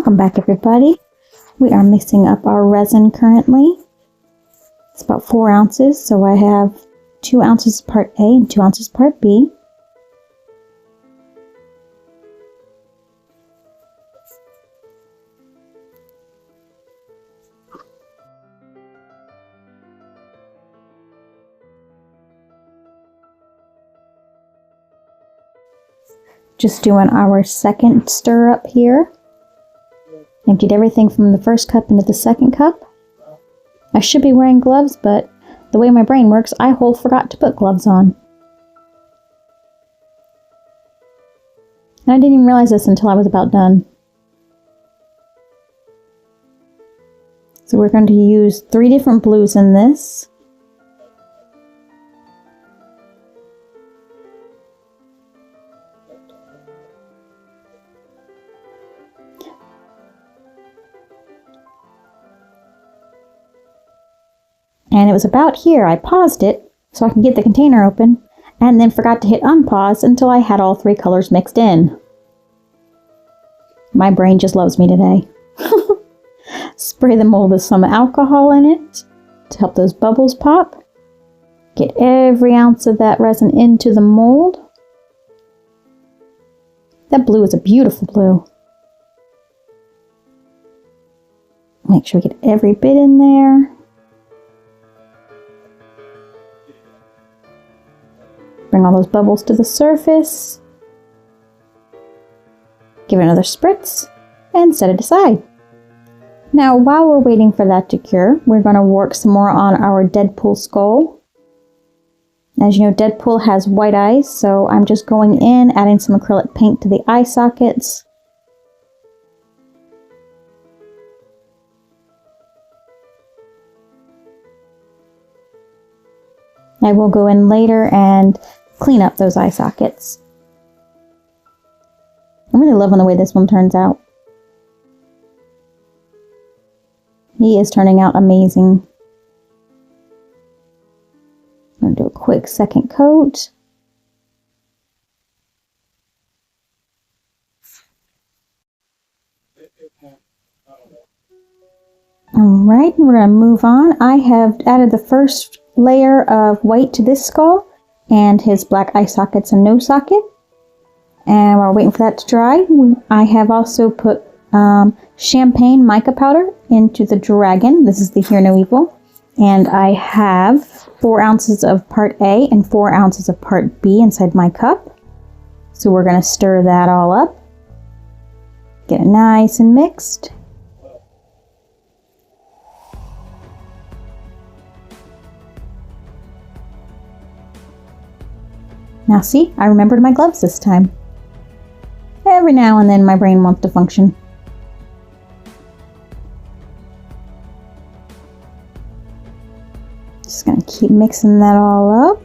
Welcome back, everybody. We are mixing up our resin currently. It's about 4 ounces, so I have 2 ounces part A and 2 ounces part B. Just doing our second stir up here. Emptied everything from the first cup into the second cup. I should be wearing gloves, but the way my brain works, I whole forgot to put gloves on. And I didn't even realize this until I was about done. So we're going to use 3 different blues in this. And it was about here I paused it so I can get the container open, and then forgot to hit unpause until I had all 3 colors mixed in. My brain just loves me today. Spray the mold with some alcohol in it to help those bubbles pop. Get every ounce of that resin into the mold. That blue is a beautiful blue. Make sure we get every bit in there. Bring all those bubbles to the surface. Give it another spritz and set it aside. Now, while we're waiting for that to cure, we're going to work some more on our Deadpool skull. As you know, Deadpool has white eyes, so I'm just going in, adding some acrylic paint to the eye sockets. I will go in later and clean up those eye sockets. I'm really loving the way this one turns out. He is turning out amazing. I'm going to do a quick second coat. Alright, we're going to move on. I have added the first layer of white to this skull and his black eye sockets and nose socket. And while we're waiting for that to dry, I have also put champagne mica powder into the dragon. This is the Hear No Evil. And I have 4 ounces of part A and 4 ounces of part B inside my cup. So we're going to stir that all up. Get it nice and mixed. Now see, I remembered my gloves this time. Every now and then my brain wants to function. Just gonna keep mixing that all up.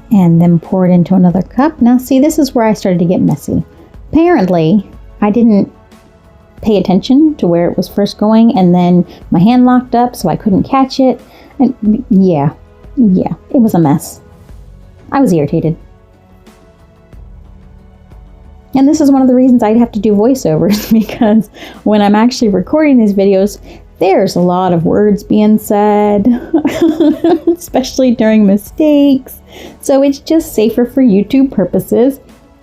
And then pour it into another cup. Now see, this is where I started to get messy. Apparently, I didn't pay attention to where it was first going, and then my hand locked up so I couldn't catch it. And yeah, it was a mess. I was irritated. And this is one of the reasons I'd have to do voiceovers, because when I'm actually recording these videos, there's a lot of words being said, especially during mistakes. So it's just safer for YouTube purposes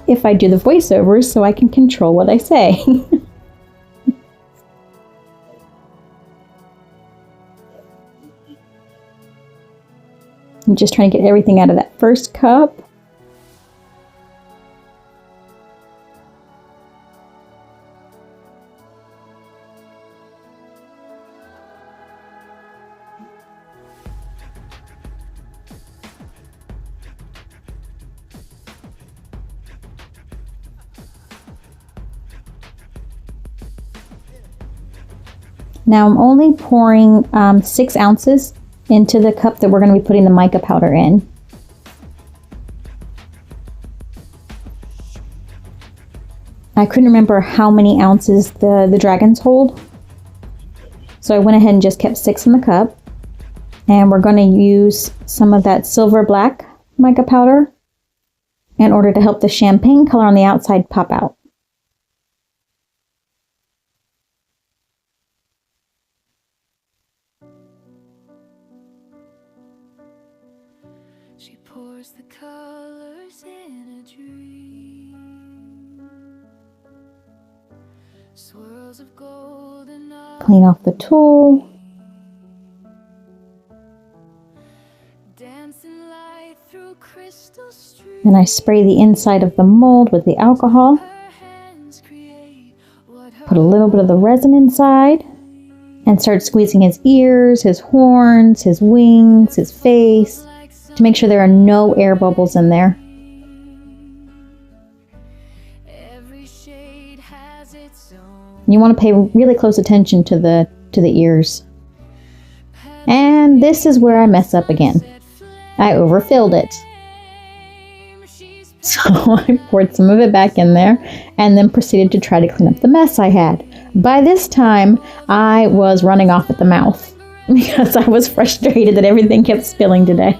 if I do the voiceovers so I can control what I say. I'm just trying to get everything out of that first cup. Now I'm only pouring 6 ounces into the cup that we're going to be putting the mica powder in. I couldn't remember how many ounces the dragons hold, so I went ahead and just kept 6 in the cup. And we're going to use some of that silver black mica powder in order to help the champagne color on the outside pop out. She pours the colors in a dream. Swirls of gold and Clean off the tool. dancing light through crystal streets. Then I spray the inside of the mold with the alcohol. Her hands create what her Put a little bit of the resin inside and start squeezing his ears, his horns, his wings, his face to make sure there are no air bubbles in there. every shade has its own. You want to pay really close attention to the ears. And this is where I mess up again. I overfilled it. So I poured some of it back in there and then proceeded to try to clean up the mess I had. By this time, I was running off at the mouth because I was frustrated that everything kept spilling today.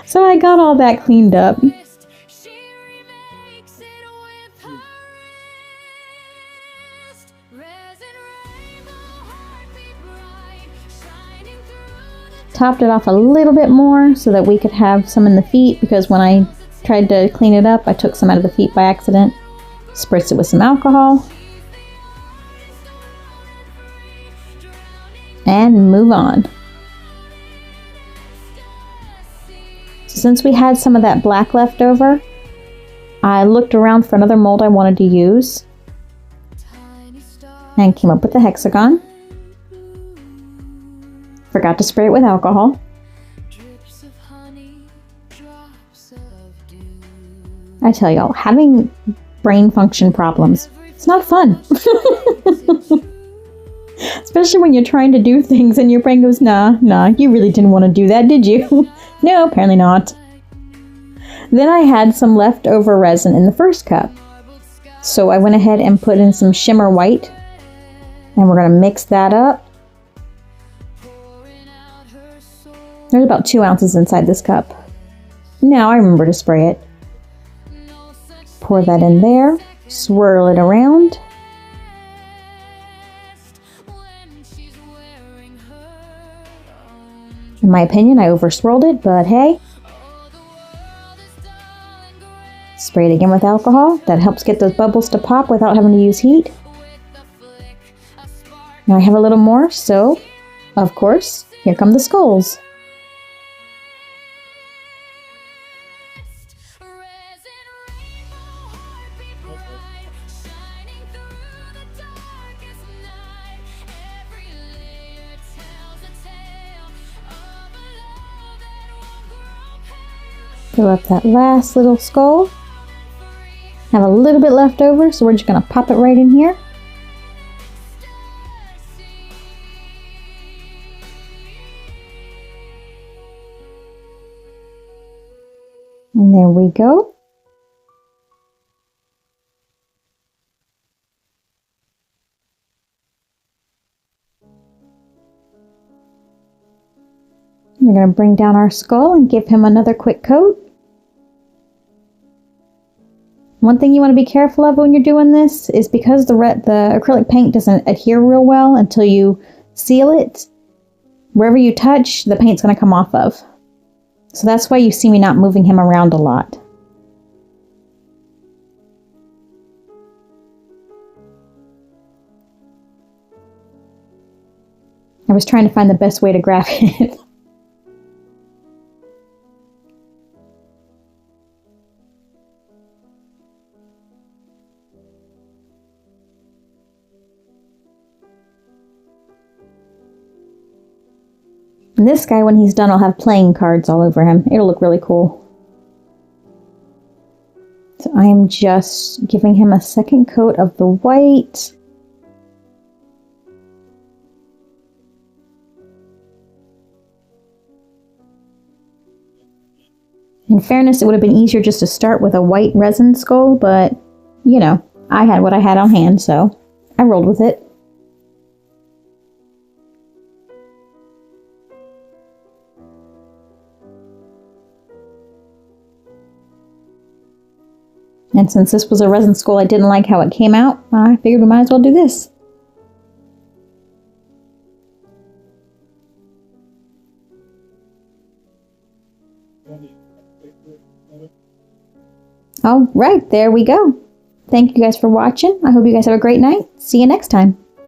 So I got all that cleaned up. She remakes it with her wrist. Resin rainbow, heartbeat bright, shining through the Topped it off a little bit more so that we could have some in the feet, because when I tried to clean it up, I took some out of the feet by accident. Spritzed it with some alcohol. And move on. So since we had some of that black left over, I looked around for another mold I wanted to use tiny star. and came up with the hexagon. Forgot to spray it with alcohol. Drips of honey, drops of dew. I tell y'all, having brain function problems, it's not fun. Especially when you're trying to do things and your brain goes, nah, you really didn't want to do that, did you? No, apparently not. Then I had some leftover resin in the first cup. So I went ahead and put in some shimmer white. And we're going to mix that up. Pouring out her soul. There's about 2 ounces inside this cup. Now I remember to spray it. No such Pour that in there. Swirl it around. when she's wearing her own. In my opinion, I over-swirled it, but hey. Oh, the world is dull and gray. Spray it again with alcohol. That helps get those bubbles to pop without having to use heat. With a flick, a spark. Now I have a little more, so, of course, here come the skulls. Resin rainbow, heartbeat bright, shining through the darkest night. Every layer tells a tale of a love that won't grow pale. Fill up that last little skull. Have a little bit left over, so we're just going to pop it right in here. And there we go. We're going to bring down our skull and give him another quick coat. One thing you want to be careful of when you're doing this is because the acrylic paint doesn't adhere real well until you seal it, wherever you touch, the paint's going to come off of. So that's why you see me not moving him around a lot. I was trying to find the best way to grab it. And this guy, when he's done, I'll have playing cards all over him. It'll look really cool. So I am just giving him a second coat of the white. In fairness, it would have been easier just to start with a white resin skull, but, you know, I had what I had on hand, so I rolled with it. And since this was a resin skull I didn't like how it came out, I figured we might as well do this. All right, there we go. Thank you guys for watching. I hope you guys have a great night. See you next time.